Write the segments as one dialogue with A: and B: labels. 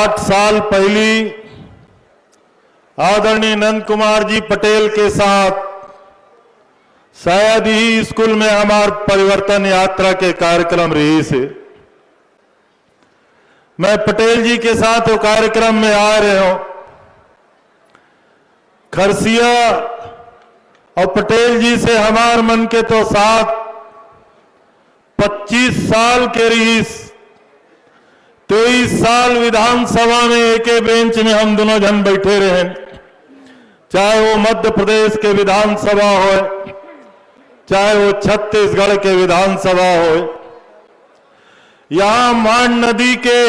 A: 8 साल पहले आदरणीय नंद कुमार जी पटेल के साथ शायद ही स्कूल में हमार परिवर्तन यात्रा के कार्यक्रम रही से मैं पटेल जी के साथ वो कार्यक्रम में आ रहे हूं। खरसिया और पटेल जी से हमार मन के तो साथ 25 साल के रईस, 23 साल विधानसभा में एक बेंच में हम दोनों जन बैठे रहे, चाहे वो मध्य प्रदेश के विधानसभा हो, चाहे वो छत्तीसगढ़ के विधानसभा हो। यहां मान नदी के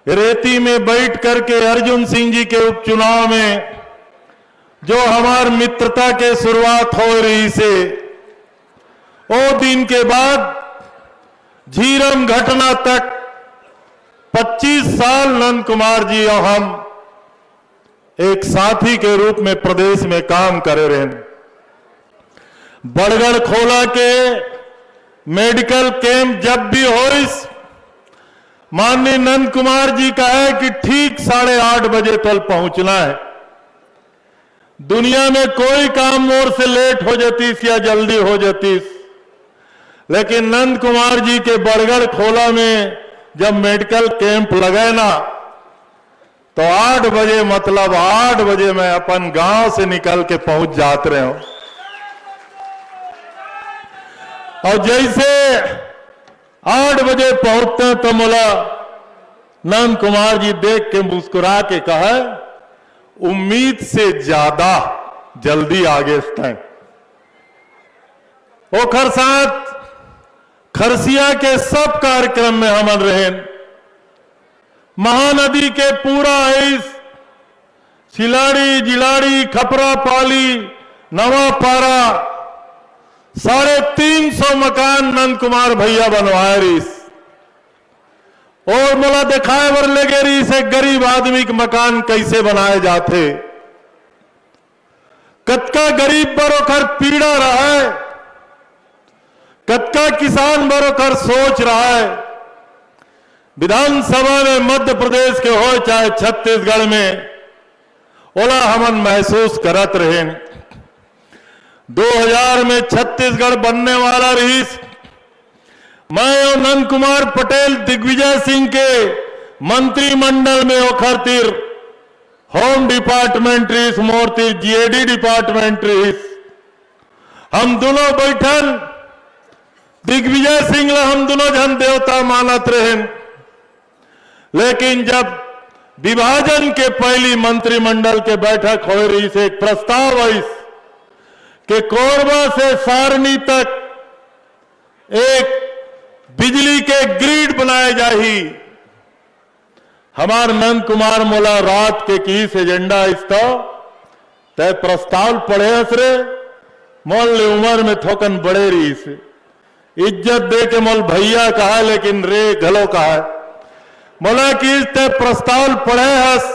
A: रेती में बैठ करके अर्जुन सिंह जी के उपचुनाव में जो हमार मित्रता के शुरुआत हो रही से वो दिन के बाद झीरम घटना तक 25 साल नंद कुमार जी और हम एक साथी के रूप में प्रदेश में काम करे रहे। बड़गढ़ खोला के मेडिकल कैंप जब भी हो, माननीय नंद कुमार जी का है कि ठीक 8:30 बजे तक पहुंचना है। दुनिया में कोई काम मोर से लेट हो जाती या जल्दी हो जाती, लेकिन नंद कुमार जी के बड़गढ़ खोला में जब मेडिकल कैंप लगे ना तो 8 बजे मतलब 8 बजे मैं अपन गांव से निकल के पहुंच जाते रहे हूं। और जैसे 8 बजे पहुंचते तो बोला नंद कुमार जी देख के मुस्कुरा के कहा, उम्मीद से ज्यादा जल्दी आगे टाइम। ओखर साथ खरसिया के सब कार्यक्रम में हम रहे। महानदी के पूरा इस सिलाड़ी, जिलाड़ी, खपरा पाली, नवापारा 350 मकान नंद कुमार भैया बनवाए रही और मला दिखाए बर लगे रही से गरीब आदमी के मकान कैसे बनाए जाते। कतका गरीब बरोखर पीड़ा रहा है, कतका किसान बरोखर सोच रहा है। विधानसभा में मध्य प्रदेश के हो चाहे छत्तीसगढ़ में ओला हमन महसूस करत रहे। 2000 में छत्तीसगढ़ बनने वाला रही, मैं और नंद कुमार पटेल दिग्विजय सिंह के मंत्रिमंडल में ओखरतिर होम डिपार्टमेंट रही, मोरतिर जीएडी डिपार्टमेंट रही। हम दोनों बैठन दिग्विजय सिंह ला हम दोनों जन देवता मानत रहे, लेकिन जब विभाजन के पहली मंत्रिमंडल के बैठक हो रही से एक प्रस्ताव आई कि कोरबा से सारनी तक एक बिजली के ग्रिड बनाए जाही। हमार नंद कुमार मोला रात के किस एजेंडा इस्तो तय प्रस्ताव पढ़े असरे मोल ले उम्र में थोकन बड़े रही से इज्जत दे के मोल भैया कहा, लेकिन रे घलो कहा मोला किस तय प्रस्ताव पढ़े हस।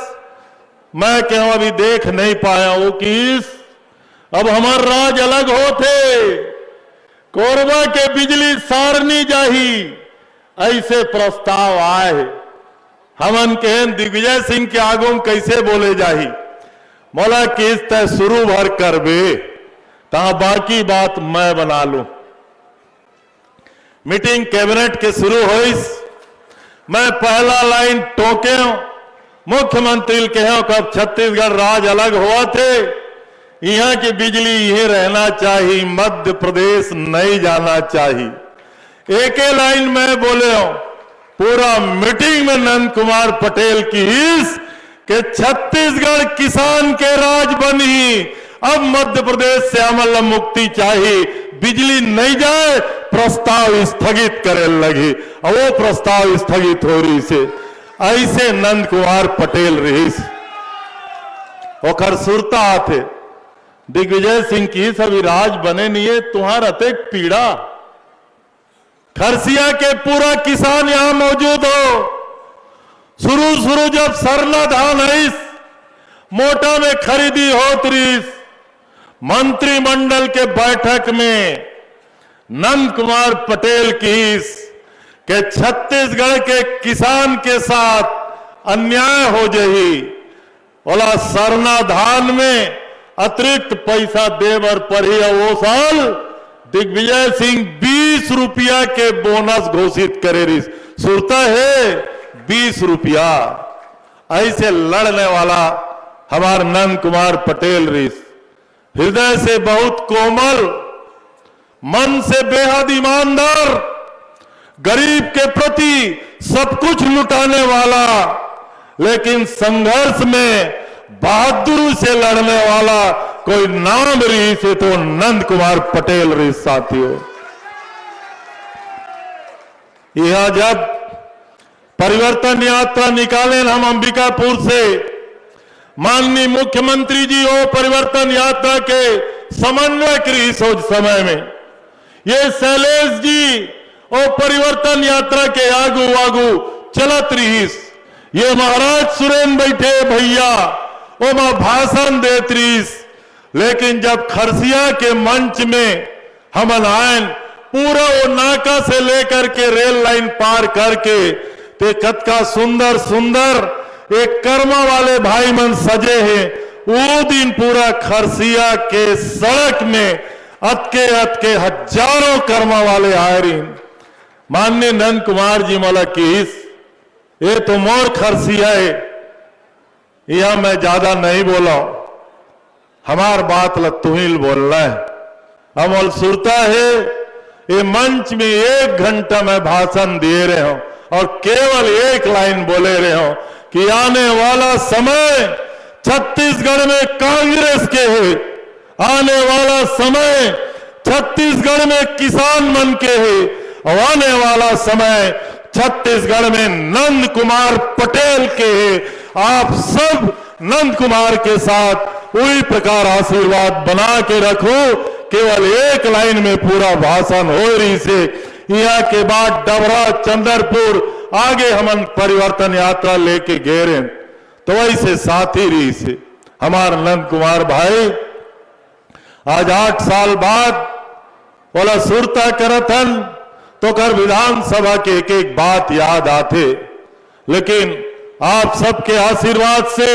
A: मैं क्यों अभी देख नहीं पाया वो किस, अब हमार राज अलग होते, कोरबा के बिजली सारनी जाही, ऐसे प्रस्ताव आए। हमन के दिग्विजय सिंह के आगुम कैसे बोले जाही। मोला किस तय शुरू भर कर बे ता बाकी बात मैं बना लूं। मीटिंग कैबिनेट के शुरू होइस, मैं पहला लाइन टोके मुख्यमंत्री के कब छत्तीसगढ़ राज अलग हुआ थे, यहां की बिजली यही रहना चाहिए, मध्य प्रदेश नहीं जाना चाहिए। एक लाइन में बोले हूं, पूरा मीटिंग में नंद कुमार पटेल की हिस्स कि छत्तीसगढ़ किसान के राज बनी, अब मध्य प्रदेश से अमल मुक्ति चाहिए, बिजली नहीं जाए, प्रस्ताव स्थगित करे लगी और वो प्रस्ताव स्थगित हो रही से ऐसे नंद कुमार पटेल रही ओखर सुरता आते। दिग्विजय सिंह की सभी राज बने नहीं है, तुम्हारा अतेक पीड़ा। खरसिया के पूरा किसान यहां मौजूद हो। शुरू जब सरना धान है मोटा में खरीदी होत रही, मंत्रिमंडल के बैठक में नंद कुमार पटेल की के छत्तीसगढ़ के किसान के साथ अन्याय हो जही बोला सरना धान में अतिरिक्त पैसा देवर पर ही वो साल दिग्विजय सिंह 20 रुपया के बोनस घोषित करे रही सुरता है 20 रुपया ऐसे लड़ने वाला हमार नंद कुमार पटेल रिस हृदय से बहुत कोमल मन से बेहद ईमानदार गरीब के प्रति सब कुछ लुटाने वाला लेकिन संघर्ष में बहादुरी से लड़ने वाला कोई नाम रही से तो नंद कुमार पटेल रही साथियों। यह जब परिवर्तन यात्रा निकाले हम अंबिकापुर से माननीय मुख्यमंत्री जी वो परिवर्तन यात्रा के समन्वयक रही सोच समय में ये शैलेश जी वो परिवर्तन यात्रा के आगू आगू चलत रही ये महाराज सुरेन बैठे भैया वो मां भाषण देत रही लेकिन जब खरसिया के मंच में हम आयन पूरा वो नाका से लेकर के रेल लाइन पार करके ते कतका सुंदर सुंदर एक कर्मा वाले भाई मन सजे हैं वो दिन पूरा खरसिया के सड़क में अतके अतके हजारों कर्मा वाले आए रही माननीय नंद कुमार जी मला किस ये तो मोर खरसिया है यह मैं ज्यादा नहीं बोला हमार बात तुहिल बोलना है अमल सुरता है ये मंच में 1 घंटा मैं भाषण दे रहे हूं और केवल एक लाइन बोले रहे हो कि आने वाला समय छत्तीसगढ़ में कांग्रेस के है आने वाला समय छत्तीसगढ़ में किसान मन के है और आने वाला समय छत्तीसगढ़ में नंद कुमार पटेल के है आप सब नंद कुमार के साथ वही प्रकार आशीर्वाद बना के रखो केवल एक लाइन में पूरा भाषण हो रही से यहाँ के बाद डबरा चंद्रपुर आगे हम परिवर्तन यात्रा लेके गए रहे तो वैसे साथी रही से हमारे नंद कुमार भाई आज 8 साल बाद बोला सुरता करथन तो कर विधानसभा के एक बात याद आते लेकिन आप सबके आशीर्वाद से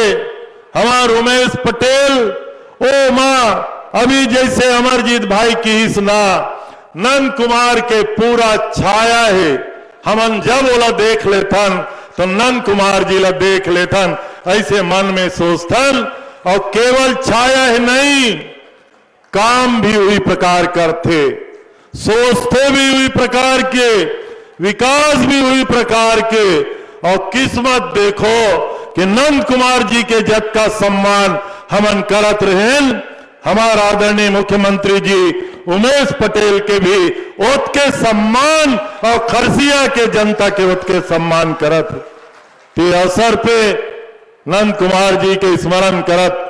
A: हमार उमेश पटेल ओ मां अभी जैसे अमरजीत भाई की इस ना नंद कुमार के पूरा छाया है हमन जब ओला देख लेथन तो नंद कुमार जी ला देख लेथन ऐसे मन में सोचथन और केवल छाया है नहीं काम भी वही प्रकार करते सोचते भी वही प्रकार के विकास भी वही प्रकार के और किस्मत देखो कि नंद कुमार जी के जब का सम्मान हमन करत रहे हमारा आदरणीय मुख्यमंत्री जी उमेश पटेल के भी ओत के सम्मान और खरसिया के जनता के ओत के सम्मान करत ते अवसर पे नंद कुमार जी के स्मरण करत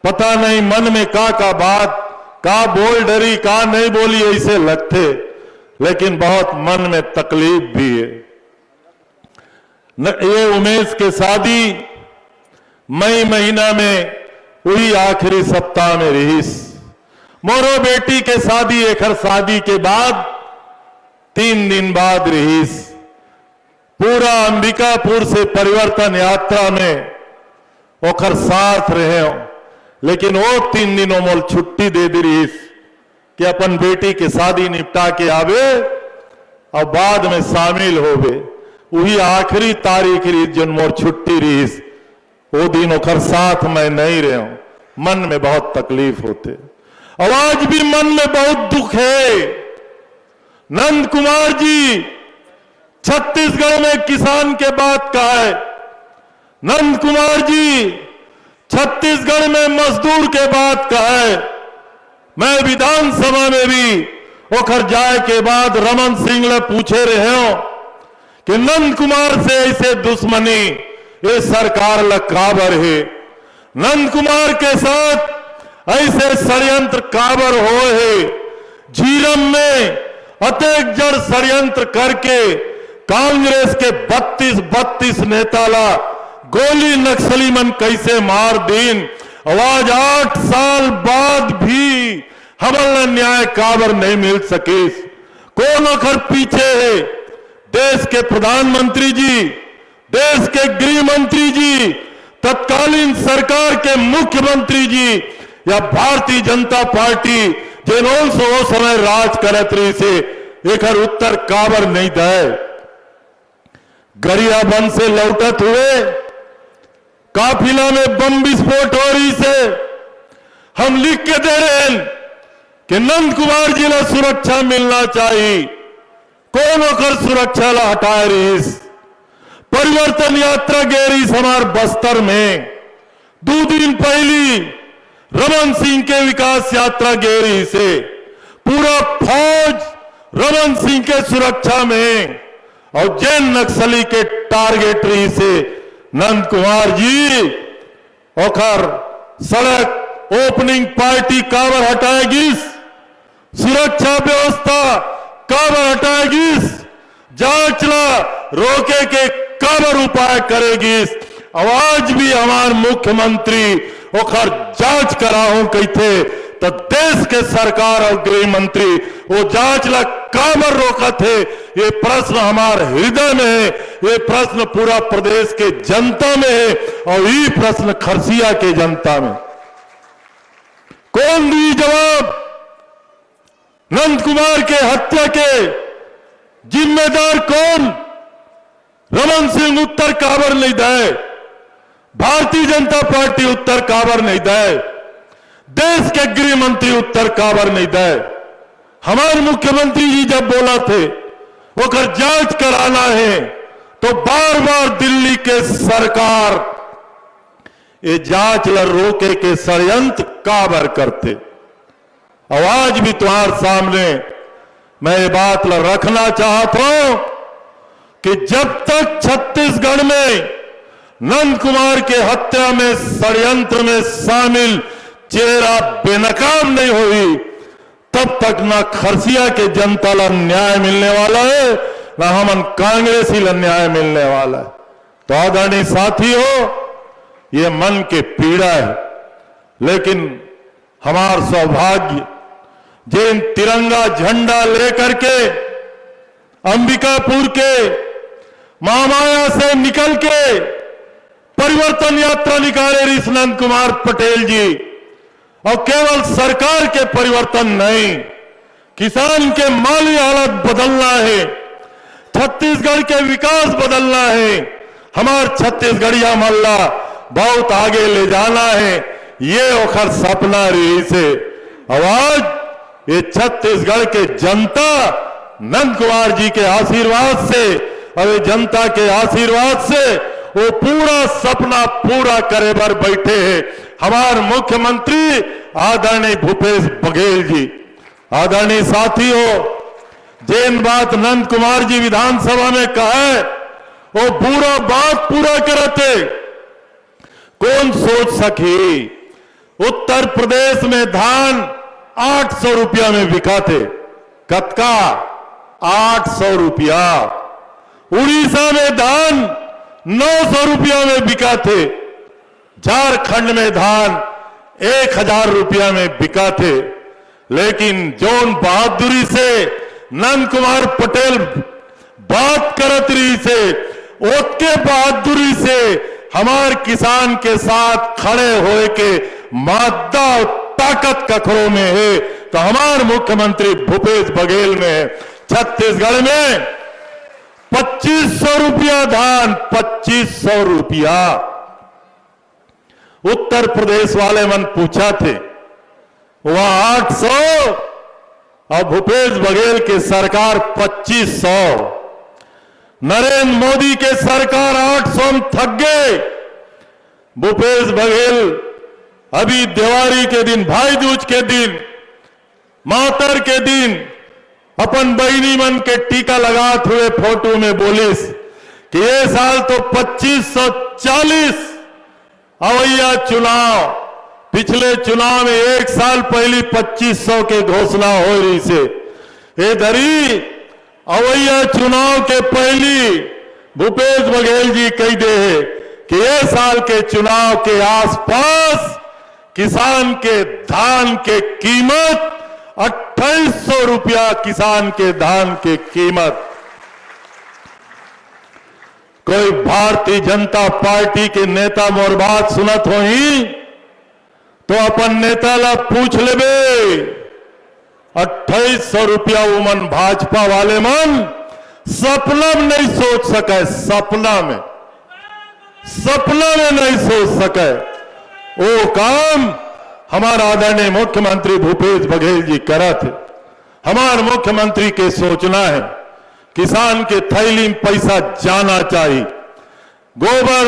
A: पता नहीं मन में का बात का बोल डरी का नहीं बोली ऐसे लगते लेकिन बहुत मन में तकलीफ भी है ये उमेश के शादी मई महीना में वही आखिरी सप्ताह में रहीस मोरो बेटी के शादी एक शादी के बाद 3 दिन बाद रहीस पूरा अंबिकापुर से परिवर्तन यात्रा में ओखर साथ रहे हो लेकिन वो 3 दिनों मोल छुट्टी दे दी रहीस कि अपन बेटी के शादी निपटा के आवे और बाद में शामिल होवे वही आखिरी तारीख रही जन मोर छुट्टी रहीस वो दिन ओखर साथ मैं नहीं रहे हूं मन में बहुत तकलीफ होते और आज भी मन में बहुत दुख है नंद कुमार जी छत्तीसगढ़ में किसान के बात का है नंद कुमार जी छत्तीसगढ़ में मजदूर के बात का है मैं विधानसभा में भी ओखर जाए के बाद रमन सिंह ले पूछे रहे हो कि नंद कुमार से ऐसे दुश्मनी ये सरकार लकाबर है नंद कुमार के साथ ऐसे षड्यंत्र काबर हो है झीरम में अतेक जड़ षड्यंत्र करके कांग्रेस के 32 नेता ला गोली नक्सली मन कैसे मार दीन आवाज 8 साल बाद भी हमला न्याय काबर नहीं मिल सके कौन अखर पीछे है देश के प्रधानमंत्री जी देश के गृह मंत्री जी, तत्कालीन सरकार के मुख्यमंत्री जी या भारतीय जनता पार्टी जिन्होंने वो समय राज करत रही से एक उत्तर काबर नहीं दे। गरियाबंद से लौटत हुए काफिला में बम विस्फोट हो रही से हम लिख के दे रहे हैं कि नंद कुमार जी ला सुरक्षा मिलना चाहिए। कौन होकर सुरक्षा ला हटाए रही। परिवर्तन यात्रा गेरी हमार बस्तर में 2 दिन पहली रमन सिंह के विकास यात्रा गेरी से पूरा फौज रमन सिंह के सुरक्षा में और जैन नक्सली के टारगेट रही से नंद कुमार जी ओखर सड़क ओपनिंग पार्टी काबर हटाएगी, सुरक्षा व्यवस्था काबर हटाएगी, जांच ला रोके के काबर उपाय करेगी। आज भी हमारे मुख्यमंत्री ओखर जांच कराऊं कहते तो देश के सरकार और गृह मंत्री वो जांच ला काबर रोका थे। ये प्रश्न हमारे हृदय में है, ये प्रश्न पूरा प्रदेश के जनता में है और ये प्रश्न खरसिया के जनता में। कौन दी जवाब? नंद कुमार के हत्या के जिम्मेदार कौन? रमन सिंह उत्तर काबर नहीं दे, भारतीय जनता पार्टी उत्तर काबर नहीं दे, देश के गृह मंत्री उत्तर काबर नहीं दे। हमारे मुख्यमंत्री जी जब बोला थे वो कर जांच कराना है तो बार बार दिल्ली के सरकार ये जांच ला रोके के षड्यंत्र काबर करते। आज भी तुम्हारे सामने मैं ये बात ला रखना चाहता हूं कि जब तक छत्तीसगढ़ में नंद कुमार के हत्या में षड्यंत्र में शामिल चेहरा बेनकाब नहीं हुई तब तक ना खरसिया के जनता ला न्याय मिलने वाला है ना हमन कांग्रेसी ला न्याय मिलने वाला है। तो आदरणीय साथियों, ये मन के पीड़ा है, लेकिन हमार सौभाग्य जिन तिरंगा झंडा लेकर के अंबिकापुर के महामाया से निकल के परिवर्तन यात्रा निकाले ऋषि नंद कुमार पटेल जी, और केवल सरकार के परिवर्तन नहीं, किसान के माली हालत बदलना है, छत्तीसगढ़ के विकास बदलना है, हमार छत्तीसगढ़िया मल्ला बहुत आगे ले जाना है, ये ओखर सपना रही से। आज ये छत्तीसगढ़ के जनता नंद कुमार जी के आशीर्वाद से और ये जनता के आशीर्वाद से वो पूरा सपना पूरा करे बर बैठे हैं। हमारे मुख्यमंत्री आदरणीय भूपेश बघेल जी। आदरणीय साथियों, जिन बात नंद कुमार जी विधानसभा में कहा है वो पूरा बात पूरा करते। कौन सोच सकी उत्तर प्रदेश में धान 800 रुपया में बिका थे, कतका 800 रुपया, उड़ीसा में धान 900 रुपया में बिका थे, झारखंड में धान 1000 रुपया में बिका थे। लेकिन जौन बहादुरी से नंद कुमार पटेल बात करत रही से ओके बहादुरी से हमार किसान के साथ खड़े होए के मादा ताकत कखरों में है तो हमार मुख्यमंत्री भूपेश बघेल में। छत्तीसगढ़ में 2500 रुपया धान, 2500 रुपया। उत्तर प्रदेश वाले मन पूछा थे वहां 800 और भूपेश बघेल के सरकार 2500। नरेंद्र मोदी के सरकार 800 में थक गए। भूपेश बघेल अभी दिवाली के दिन, भाई दूज के दिन, मातर के दिन अपन बहनी मन के टीका लगाते हुए फोटो में बोलिस कि ये साल तो 2540 अवैया चुनाव, पिछले चुनाव में एक साल पहले 2500 के घोषणा हो रही से ये धरी अवैया चुनाव के पहली भूपेश बघेल जी कह दे कि ये साल के चुनाव के आसपास किसान के धान के कीमत 2800 रुपया, किसान के धान के कीमत। कोई भारतीय जनता पार्टी के नेता मोर बात सुनत होई तो अपन नेता ला पूछ लेबे। 2800 रुपया उमन भाजपा वाले मन सपना में नहीं सोच सके, सपना में नहीं सोच सके। वो काम हमारा आदरणीय मुख्यमंत्री भूपेश बघेल जी करत है। हमारे मुख्यमंत्री के सोचना है किसान के थैली में पैसा जाना चाहिए। गोबर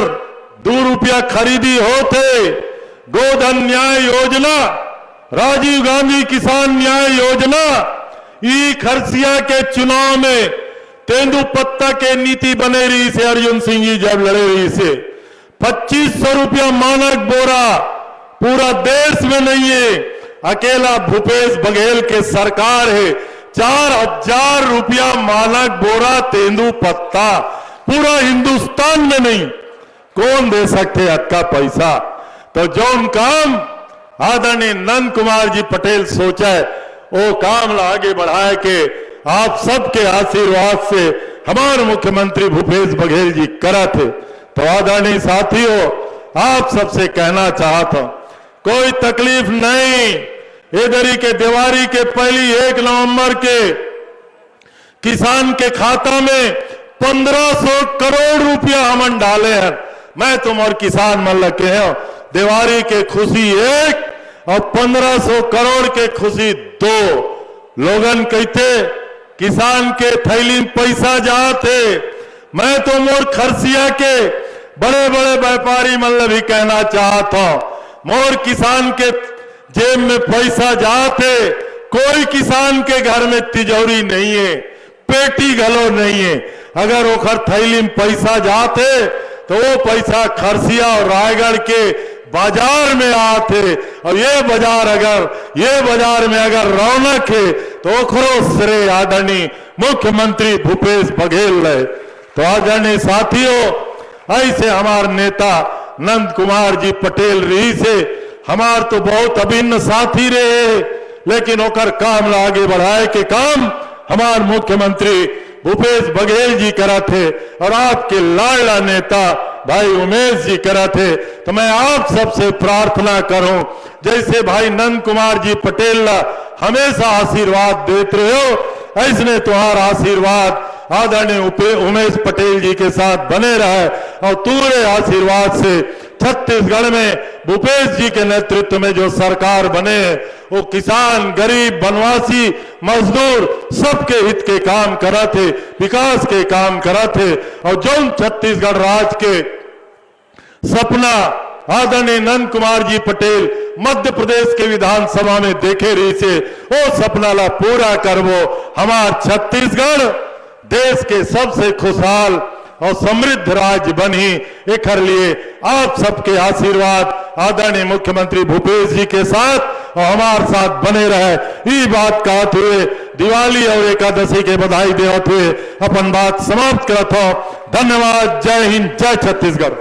A: 2 रुपया खरीदी होते, गोधन न्याय योजना, राजीव गांधी किसान न्याय योजना, ई खरसिया के चुनाव में तेंदुपत्ता के नीति बने रही से अर्जुन सिंह जी जब लड़े रही से 2500 रुपया मानक बोरा पूरा देश में नहीं है, अकेला भूपेश बघेल के सरकार है। 4000 रुपया मानक बोरा तेंदुपत्ता पूरा हिंदुस्तान में नहीं, कौन दे सकते अक्का पैसा। तो जो काम आदरणीय नंद कुमार जी पटेल सोचा है वो काम ला आगे बढ़ाए के आप सबके आशीर्वाद से हमारे मुख्यमंत्री भूपेश बघेल जी करा थे। तो आदरणीय साथियों, आप सबसे कहना चाहता हूं कोई तकलीफ नहीं। इधरी के दिवाली के पहली 1 नवंबर के किसान के खाता में 1500 करोड़ रुपया हमन डाले हैं। मैं तुम और किसान मन लगे हैं दिवाली के खुशी 1 और 1500 करोड़ के खुशी 2। लोगन कहते किसान के थैली में पैसा जाते। मैं तो मोर खरसिया के बड़े बड़े व्यापारी मतलब भी कहना चाहता हूं मोर किसान के जेब में पैसा जाते। कोई किसान के घर में तिजोरी नहीं है, पेटी घलो नहीं है। अगर ओखर थैली में पैसा जाते तो वो पैसा खरसिया और रायगढ़ के बाजार में आते। और ये बाजार में अगर रौनक है तो ओखरो श्रेय आदरणीय मुख्यमंत्री भूपेश बघेल है। तो आदरणीय साथियों, ऐसे हमारे नेता नंद कुमार जी पटेल रही से हमार तो बहुत अभिन्न साथी रहे, लेकिन ओकर काम ला आगे बढ़ाए के काम हमारे मुख्यमंत्री भूपेश बघेल जी करा थे और आपके लाडला नेता भाई उमेश जी करा थे। तो मैं आप सबसे प्रार्थना करूं जैसे भाई नंद कुमार जी पटेल हमेशा आशीर्वाद देते रहे हो, ऐसने तुम्हारा आशीर्वाद आदरणीय उमेश पटेल जी के साथ बने रहे और पूरे आशीर्वाद से छत्तीसगढ़ में भूपेश जी के नेतृत्व में जो सरकार बने वो किसान, गरीब, वनवासी, मजदूर सबके हित के काम करा थे, विकास के काम करा थे। और जो छत्तीसगढ़ राज्य के सपना आदरणीय नंद कुमार जी पटेल मध्य प्रदेश के विधानसभा में देखे रही से वो सपना ला पूरा करवो। हमार छत्तीसगढ़ देश के सबसे खुशहाल और समृद्ध राज्य बनी। एक लिए आप सबके आशीर्वाद आदरणीय मुख्यमंत्री भूपेश जी के साथ और हमारे साथ बने रहे। ये बात कहते हुए दिवाली और एकादशी के बधाई देते हुए अपन बात समाप्त करता हूं। धन्यवाद। जय हिंद, जय छत्तीसगढ़।